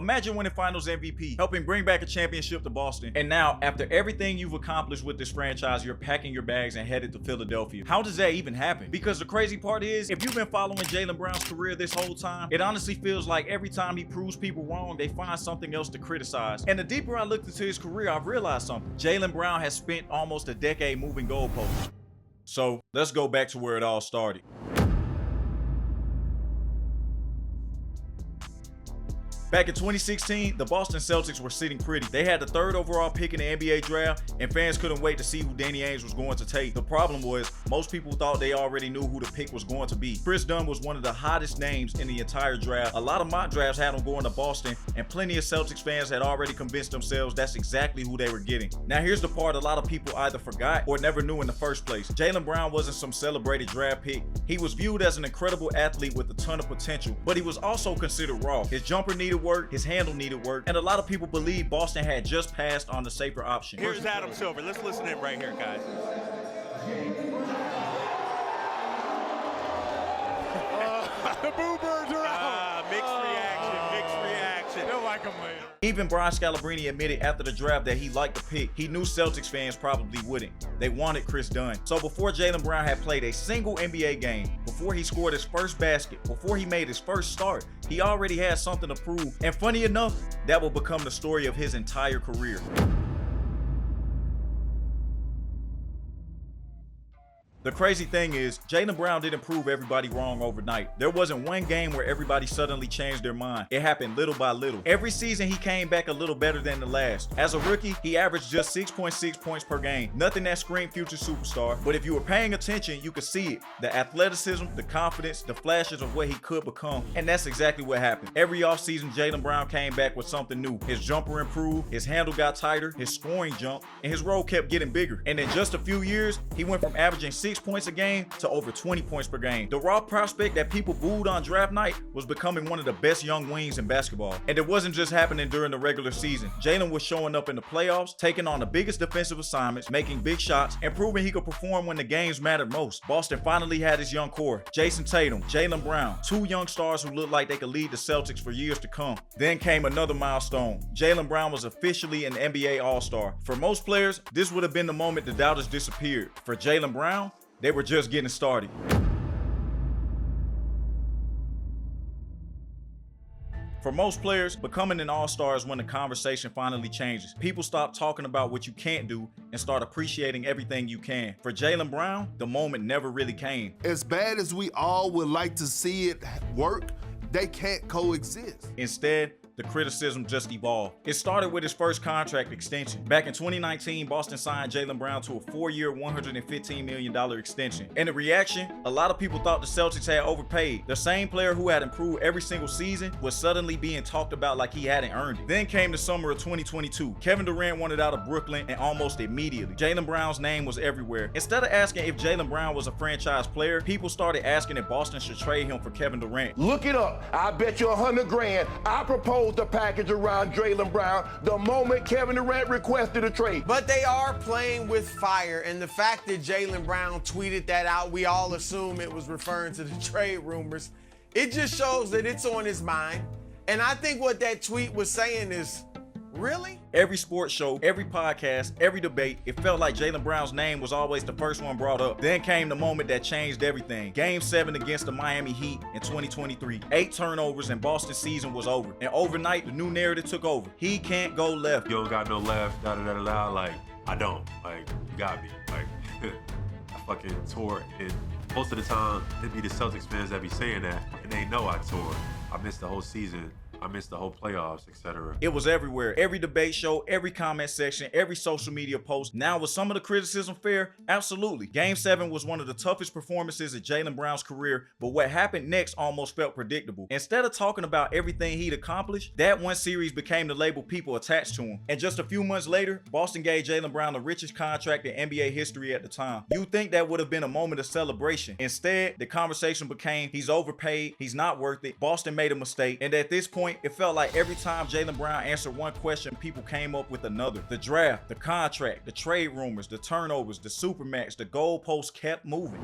Imagine winning Finals MVP, helping bring back a championship to Boston, and now, after everything you've accomplished with this franchise, you're packing your bags and headed to Philadelphia. How does that even happen? Because the crazy part is, if you've been following Jaylen Brown's career this whole time, it honestly feels like every time he proves people wrong, they find something else to criticize. And the deeper I looked into his career, I've realized something. Jaylen Brown has spent almost a decade moving goalposts. So let's go back to where it all started. Back in 2016, the Boston Celtics were sitting pretty. They had the 3rd overall pick in the NBA draft, and fans couldn't wait to see who Danny Ainge was going to take. The problem was, most people thought they already knew who the pick was going to be. Kris Dunn was one of the hottest names in the entire draft. A lot of mock drafts had him going to Boston, and plenty of Celtics fans had already convinced themselves that's exactly who they were getting. Now here's the part a lot of people either forgot or never knew in the first place. Jaylen Brown wasn't some celebrated draft pick. He was viewed as an incredible athlete with a ton of potential, but he was also considered raw. His jumper needed work, his handle needed work, and a lot of people believe Boston had just passed on the safer option. Here's Adam Silver. Let's listen to him right here, guys. The Boo Birds are out. Mixed reaction. They'll like him later. Even Brian Scalabrine admitted after the draft that he liked the pick. He knew Celtics fans probably wouldn't. They wanted Kris Dunn. So before Jaylen Brown had played a single NBA game, before he scored his first basket, before he made his first start, he already had something to prove. And funny enough, that will become the story of his entire career. The crazy thing is, Jaylen Brown didn't prove everybody wrong overnight. There wasn't one game where everybody suddenly changed their mind. It happened little by little. Every season he came back a little better than the last. As a rookie, he averaged just 6.6 points per game. Nothing that screamed future superstar, but if you were paying attention, you could see it. The athleticism, the confidence, the flashes of what he could become. And that's exactly what happened. Every offseason, Jaylen Brown came back with something new. His jumper improved, his handle got tighter, his scoring jumped, and his role kept getting bigger. And in just a few years, he went from averaging 6 points a game to over 20 points per game. The raw prospect that people booed on draft night was becoming one of the best young wings in basketball. And it wasn't just happening during the regular season. Jaylen was showing up in the playoffs, taking on the biggest defensive assignments, making big shots, and proving he could perform when the games mattered most. Boston finally had his young core, Jason Tatum, Jaylen Brown, 2 young stars who looked like they could lead the Celtics for years to come. Then came another milestone. Jaylen Brown was officially an NBA All-Star. For most players, this would have been the moment the doubters disappeared. For Jaylen Brown, they were just getting started. For most players, becoming an all-star is when the conversation finally changes. People stop talking about what you can't do and start appreciating everything you can. For Jaylen Brown, the moment never really came. As bad as we all would like to see it work, they can't coexist. Instead, the criticism just evolved. It started with his first contract extension. Back in 2019, Boston signed Jaylen Brown to a 4-year, $115 million extension. And the reaction, a lot of people thought the Celtics had overpaid. The same player who had improved every single season was suddenly being talked about like he hadn't earned it. Then came the summer of 2022. Kevin Durant wanted out of Brooklyn, and almost immediately, Jaylen Brown's name was everywhere. Instead of asking if Jaylen Brown was a franchise player, people started asking if Boston should trade him for Kevin Durant. Look it up. I bet you $100 grand. I proposed a package around Jaylen Brown the moment Kevin Durant requested a trade. But they are playing with fire, and the fact that Jaylen Brown tweeted that out, we all assume it was referring to the trade rumors. It just shows that it's on his mind. And I think what that tweet was saying is, really? Every sports show, every podcast, every debate, it felt like Jaylen Brown's name was always the first one brought up. Then came the moment that changed everything. Game 7 against the Miami Heat in 2023. 8 turnovers and Boston's season was over. And overnight, the new narrative took over. He can't go left. You don't got no left, da-da-da-da-da. Like, I don't. Like, you got me. Like, I fucking tore it. Most of the time, it be the Celtics fans that be saying that, and they know I tore. I missed the whole season. I missed the whole playoffs, etc. It was everywhere. Every debate show, every comment section, every social media post. Now, was some of the criticism fair? Absolutely. Game 7 was one of the toughest performances of Jaylen Brown's career, but what happened next almost felt predictable. Instead of talking about everything he'd accomplished, that one series became the label people attached to him. And just a few months later, Boston gave Jaylen Brown the richest contract in NBA history at the time. You'd think that would have been a moment of celebration. Instead, the conversation became, he's overpaid, he's not worth it, Boston made a mistake, and at this point, it felt like every time Jaylen Brown answered one question, people came up with another. The draft, the contract, the trade rumors, the turnovers, the supermax, the goalposts kept moving.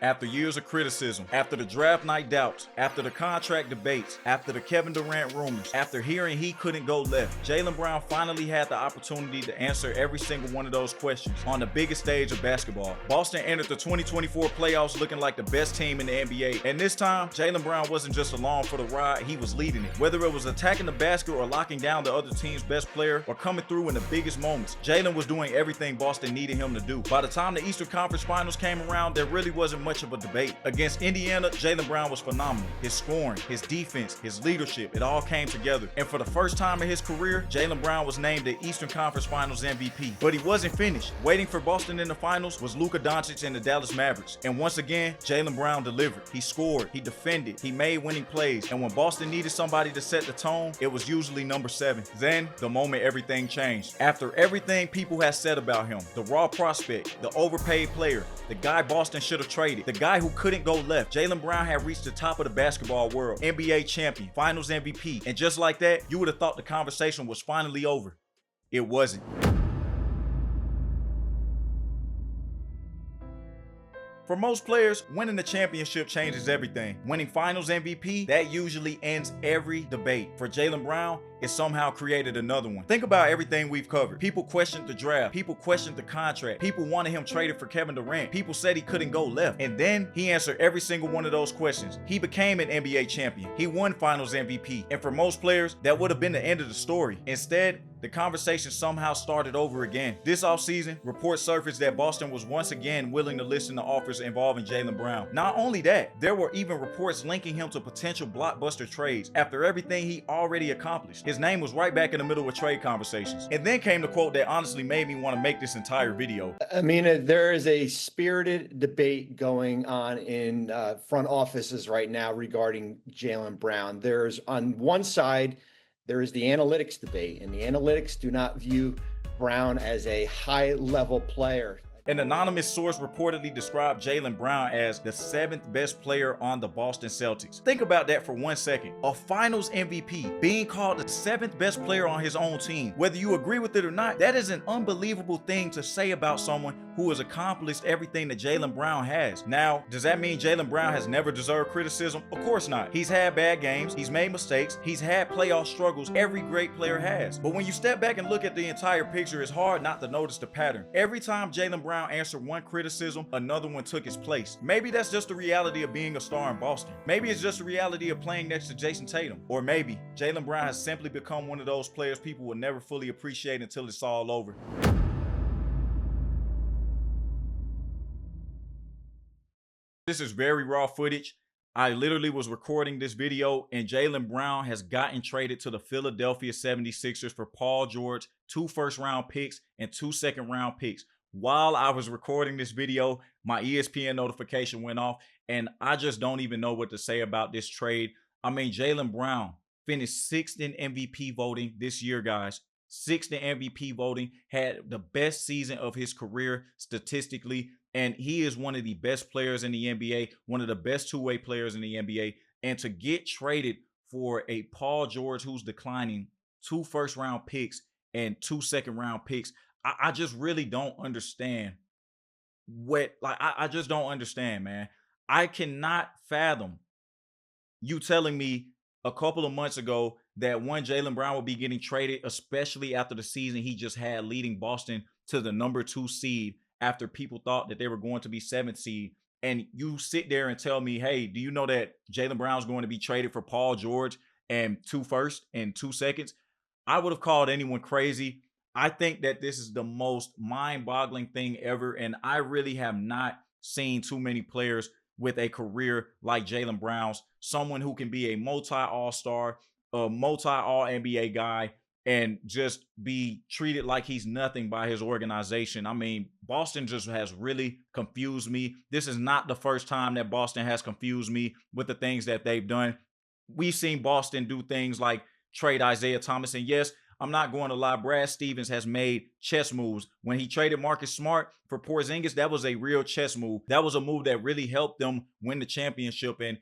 After years of criticism, after the draft night doubts, after the contract debates, after the Kevin Durant rumors, after hearing he couldn't go left, Jaylen Brown finally had the opportunity to answer every single one of those questions on the biggest stage of basketball. Boston entered the 2024 playoffs looking like the best team in the NBA, and this time, Jaylen Brown wasn't just along for the ride, he was leading it. Whether it was attacking the basket or locking down the other team's best player or coming through in the biggest moments, Jaylen was doing everything Boston needed him to do. By the time the Eastern Conference Finals came around, there really wasn't much of a debate. Against Indiana, Jaylen Brown was phenomenal. His scoring, his defense, his leadership, it all came together. And for the first time in his career, Jaylen Brown was named the Eastern Conference Finals MVP. But he wasn't finished. Waiting for Boston in the finals was Luka Doncic and the Dallas Mavericks. And once again, Jaylen Brown delivered. He scored, he defended, he made winning plays. And when Boston needed somebody to set the tone, it was usually number 7. Then, the moment everything changed. After everything people had said about him, the raw prospect, the overpaid player, the guy Boston should have traded, the guy who couldn't go left, Jaylen Brown had reached the top of the basketball world, NBA champion, finals MVP, and just like that, you would have thought the conversation was finally over. It wasn't. For most players, winning the championship changes everything. Winning finals MVP, that usually ends every debate. For Jaylen Brown, it somehow created another one. Think about everything we've covered. People questioned the draft. People questioned the contract. People wanted him traded for Kevin Durant. People said he couldn't go left. And then he answered every single one of those questions. He became an NBA champion. He won finals MVP. And for most players, that would have been the end of the story. Instead, the conversation somehow started over again. This offseason, reports surfaced that Boston was once again willing to listen to offers involving Jaylen Brown. Not only that, there were even reports linking him to potential blockbuster trades after everything he already accomplished. His name was right back in the middle of trade conversations. And then came the quote that honestly made me want to make this entire video. I mean, there is a spirited debate going on in front offices right now regarding Jaylen Brown. There's on one side, there is the analytics debate, and the analytics do not view Brown as a high-level player. An anonymous source reportedly described Jaylen Brown as the 7th best player on the Boston Celtics. Think about that for 1 second. A finals MVP being called the 7th best player on his own team. Whether you agree with it or not, that is an unbelievable thing to say about someone who has accomplished everything that Jaylen Brown has. Now, does that mean Jaylen Brown has never deserved criticism? Of course not. He's had bad games, he's made mistakes, he's had playoff struggles. Every great player has. But when you step back and look at the entire picture, it's hard not to notice the pattern. Every time Jaylen Brown answered one criticism, another one took his place. Maybe that's just the reality of being a star in Boston. Maybe it's just the reality of playing next to Jason Tatum. Or maybe Jaylen Brown has simply become one of those players people will never fully appreciate until it's all over. This is very raw footage. I literally was recording this video and Jaylen Brown has gotten traded to the Philadelphia 76ers for Paul George, 2 first-round picks and 2 second-round picks. While I was recording this video, my ESPN notification went off and I just don't even know what to say about this trade. I mean, Jaylen Brown finished 6th in MVP voting this year, guys. 6th in MVP voting, had the best season of his career statistically, and he is one of the best players in the NBA, one of the best two-way players in the NBA. And to get traded for a Paul George who's declining, 2 first-round picks and 2 second-round picks, I just really don't understand I just don't understand, man. I cannot fathom you telling me a couple of months ago that Jaylen Brown would be getting traded, especially after the season he just had leading Boston to the number 2 seed after people thought that they were going to be 7th seed. And you sit there and tell me, hey, do you know that Jaylen Brown's going to be traded for Paul George and 2 firsts and 2 seconds? I would have called anyone crazy. I think that this is the most mind-boggling thing ever, and I really have not seen too many players with a career like Jaylen Brown's, someone who can be a multi-all-star, a multi-all-NBA guy, and just be treated like he's nothing by his organization. I mean, Boston just has really confused me. This is not the first time that Boston has confused me with the things that they've done. We've seen Boston do things like trade Isaiah Thomas, and yes, I'm not going to lie, Brad Stevens has made chess moves. When he traded Marcus Smart for Porzingis, that was a real chess move. That was a move that really helped them win the championship. And,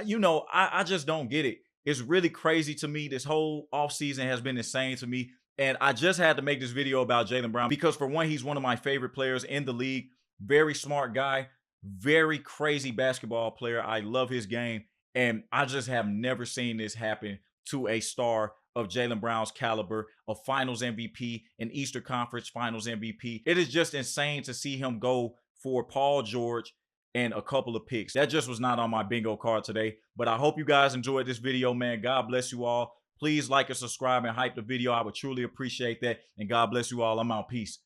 you know, I just don't get it. It's really crazy to me. This whole offseason has been insane to me. And I just had to make this video about Jaylen Brown because, for one, he's one of my favorite players in the league. Very smart guy. Very crazy basketball player. I love his game. And I just have never seen this happen to a star of Jaylen Brown's caliber, a finals MVP, an Eastern Conference finals MVP. It is just insane to see him go for Paul George and a couple of picks. That just was not on my bingo card today. But I hope you guys enjoyed this video, man. God bless you all. Please like and subscribe and hype the video. I would truly appreciate that. And God bless you all. I'm out. Peace.